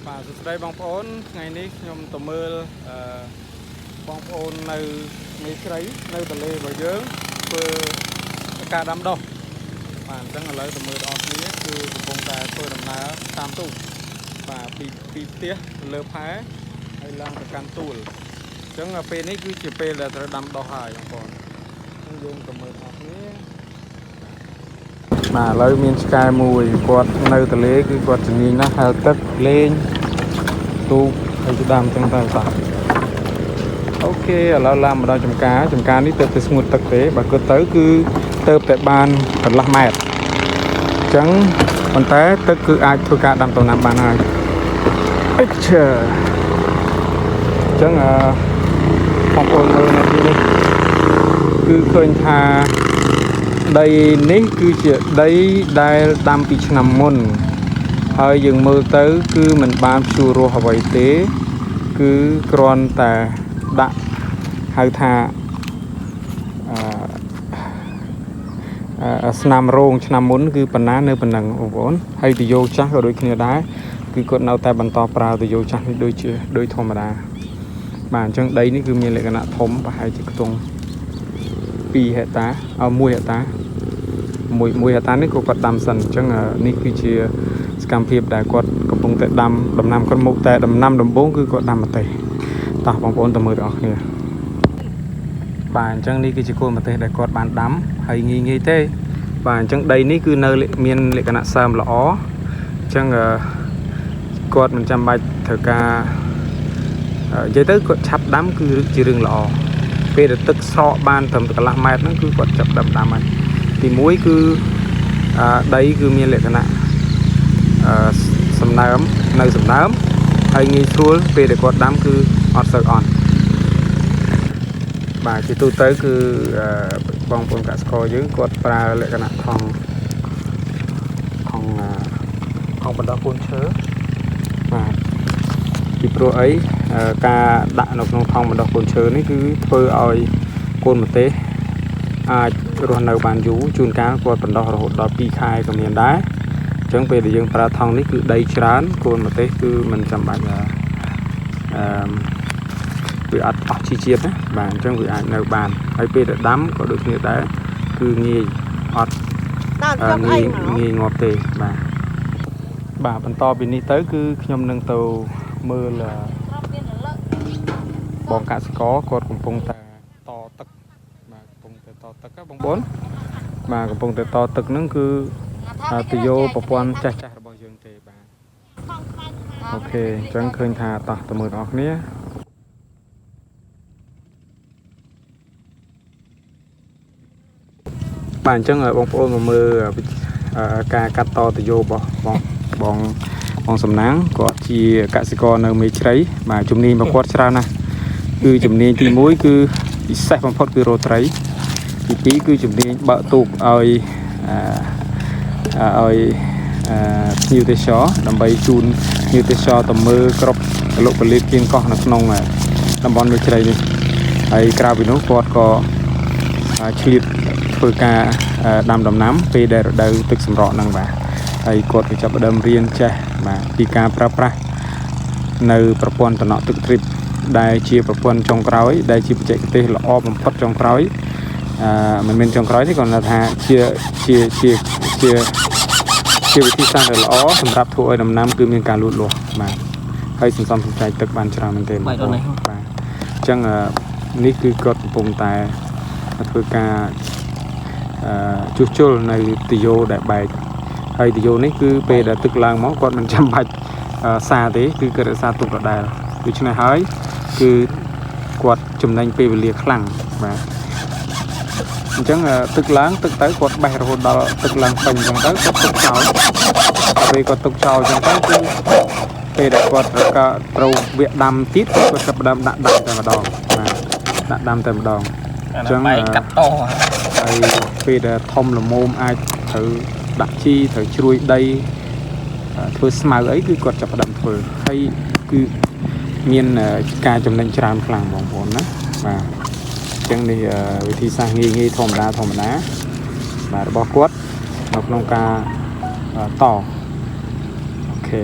បាទសួស្តីបងប្អូនថ្ងៃនេះខ្ញុំទៅមើលបងប្អូននៅមេជ្រៃនៅទន្លេរបស់យើងធ្វើការដាំដុះបាទអញ្ចឹងឥឡូវទៅមើលដល់គ្នាគឺកំពុងតែធ្វើដំណើរតាមទូកបាទពីផ្ទះលើផែហើយឡើងទៅកាន់ទួលអញ្ចឹងពេលនេះគឺជាពេលដែលត្រូវដាំដុះហើយបងប្អូនអញ្ចឹងយើងទៅមើលដល់គ្នាបាទឥឡូវមានឆ្កែមួយគាត់នៅទន្លេគឺគាត់ជំនាញណាស់ហែលទឹកលេងទូកហើយជាដើមចឹងទៅបាទអូខេឥឡូវឡើងមកដល់ចំការនេះទៅស្ងួតទឹកទេបើគាត់ទៅគឺទៅតែបានកន្លះម៉ែត្រអញ្ចឹងប៉ុន្តែទឹកគឺអាចធ្វើការដាំដំណាំបានហើយអញ្ចឹងបងប្អូនមើលនៅទីនេះគឺឃើញថាដីនេះគឺជាដីដែលដាំពីឆ្នាំមុនហើយយើងមើលទៅគឺมันបានភ្ជួររស់អ្វីទេគឺគ្រាន់តែដាក់ហៅថាស្នាមរោងឆ្នាំមុនគឺប៉ុណ្ណានៅប៉ុណ្ណឹងបងប្អូនហើយទយោចាស់ក៏ដូចគ្នាដែរគឺគាត់នៅតែបន្តប្រើទយោចាស់នេះដូចធម្មតាបាទអញ្ចឹងដីនេះគឺមានលក្ខណៈធំប្រហែលជាខ្ទង់2ហិកតា1ហិកតា1ហិកតានេះក៏គាត់ដាំសិនអញ្ចឹងនេះគឺជាសកម្មភាពដែលគាត់កំពុងតែដាំដំណាំគាត់មកតែដំណាំដំបូងគឺគាត់ដាំម្ទេសតោះបងប្អូនទៅមើលទាំងអស់គ្នាបាទអញ្ចឹងនេះគឺជាគល់ម្ទេសដែលគាត់បានដាំហើយងាយទេបាទអញ្ចឹងដីនេះគឺនៅមានលក្ខណៈសើមល្អអញ្ចឹងគាត់មិនចាំបាច់ត្រូវការនិយាយទៅគាត់ឆាប់ដាំគឺជារឿងល្អពេលដែលទឹកស្រកបានត្រឹមកន្លះម៉ែត្រហ្នឹងគឺគាត់ចាប់ដាំហើយទី1គឺដីគឺមានលក្ខណៈសំណើមនៅសំណើមហើយងាយស្រួលពេលដែលគាត់ដាំគឺអត់សូវអន់បាទជាទូទៅគឺបងប្អូនកសិករយើងគាត់ប្រើលក្ខណៈថង់បណ្ដោះកូនឈើបាទពីព្រោះអីការដាក់នៅក្នុងថង់បណ្ដោះកូនឈើនេះគឺធ្វើឲ្យកូនម្ទេសអាចរស់នៅបានយូរជួនកាលគាត់បណ្ដោះរហូតដល់2ខែក៏មានដែរអញ្ចឹងពេលដែលយើងប្រើថង់នេះគឺដីច្រើនកូនម្ទេសគឺមិនចាំបាច់វាអត់អស់ជីជាតិណាបាទអញ្ចឹងវាអាចនៅបានហើយពេលដែលដាំក៏ដូចគ្នាដែរគឺងាយអត់ងាយងាប់ទេបាទបន្តពីនេះទៅគឺខ្ញុំនឹងទៅមើលបងកសិករគាត់កំពុងតែតទឹកបាទកំពុងតែតទឹកបងប្អូនបាទកំពុងតែតទឹកហ្នឹងគឺទយោប្រព័ន្ធចាស់របស់យើងទេបាទអូខេអញ្ចឹងឃើញថាតោះទៅមើលបងប្អូនគ្នាបាទអញ្ចឹងបងប្អូនមកមើលការកាត់តទយោរបស់បងសំណាងគាត់ជាកសិករនៅមេជ្រៃបាទជំនាញរបស់គាត់ច្រើនណាស់គឺជំនាញទី1គឺពិសេសបំផុតគឺរកត្រីទី2គឺជំនាញបើកទូកឲ្យភ្ញៀវទេសចរដើម្បីជូនភ្ញៀវទេសចរទៅមើលគ្រប់កលុកកលៀតគៀងកោះនៅក្នុងតំបន់មេជ្រៃនេះហើយក្រៅពីនោះគាត់ក៏ឆ្លៀតធ្វើការដាំដំណាំពេលដែលរដូវទឹកសម្រក់ហ្នឹងបាទហើយគាត់ក៏ចាប់ផ្ដើមរៀនចេះបាទពីការប្រើប្រាស់នៅប្រព័ន្ធតំណក់ទឹកទ្រីបដែលជាប្រព័ន្ធចុងក្រោយដែលជាបច្ចេកទេសល្អបំផុតចុងក្រោយមិនមែនចុងក្រោយទេគាត់ថាជាវិធីសាស្ត្រដែលល្អសម្រាប់ធ្វើឲ្យដំណាំគឺមានការលូតលាស់បាទហើយសន្សំសំចៃទឹកបានច្រើនមែនទែនបាទអញ្ចឹងនេះគឺគាត់កំពុងតែធ្វើការជួសជុលនៅទយោដែលបែកហើយទយោនេះគឺពេលដែលទឹកឡើងមកគាត់មិនចាំបាច់សាទេគឺគាត់រក្សាទុកដដែលដូច្នេះហើយគឺគាត់ចំណេញពេលវេលាខ្លាំងបាទអញ្ចឹងទឹកឡើងទឹកទៅគាត់បេះរហូតដល់ទឹកឡើងពេញអញ្ចឹងទៅគាត់ទុកចោលពេលគាត់ទុកចោលអញ្ចឹងទៅគឺពេលដែលគាត់ត្រូវវាដាំទៀតគាត់ចាប់ផ្ដើមដាក់ដាំតែម្ដងបាទដាក់ដាំតែម្ដងអញ្ចឹងកាត់តហើយពេលដែលធំល្មមអាចត្រូវដាក់ជីត្រូវជ្រួយដីធ្វើស្មៅអីគឺគាត់ចាប់ផ្ដើមធ្វើហើយគឺមានការចំណេញច្រើនខ្លាំងបងប្អូនណាបាទអញ្ចឹងនេះវិធីសាស្ត្រងាយធម្មតាបាទរបស់គាត់នៅក្នុងការតអូខេ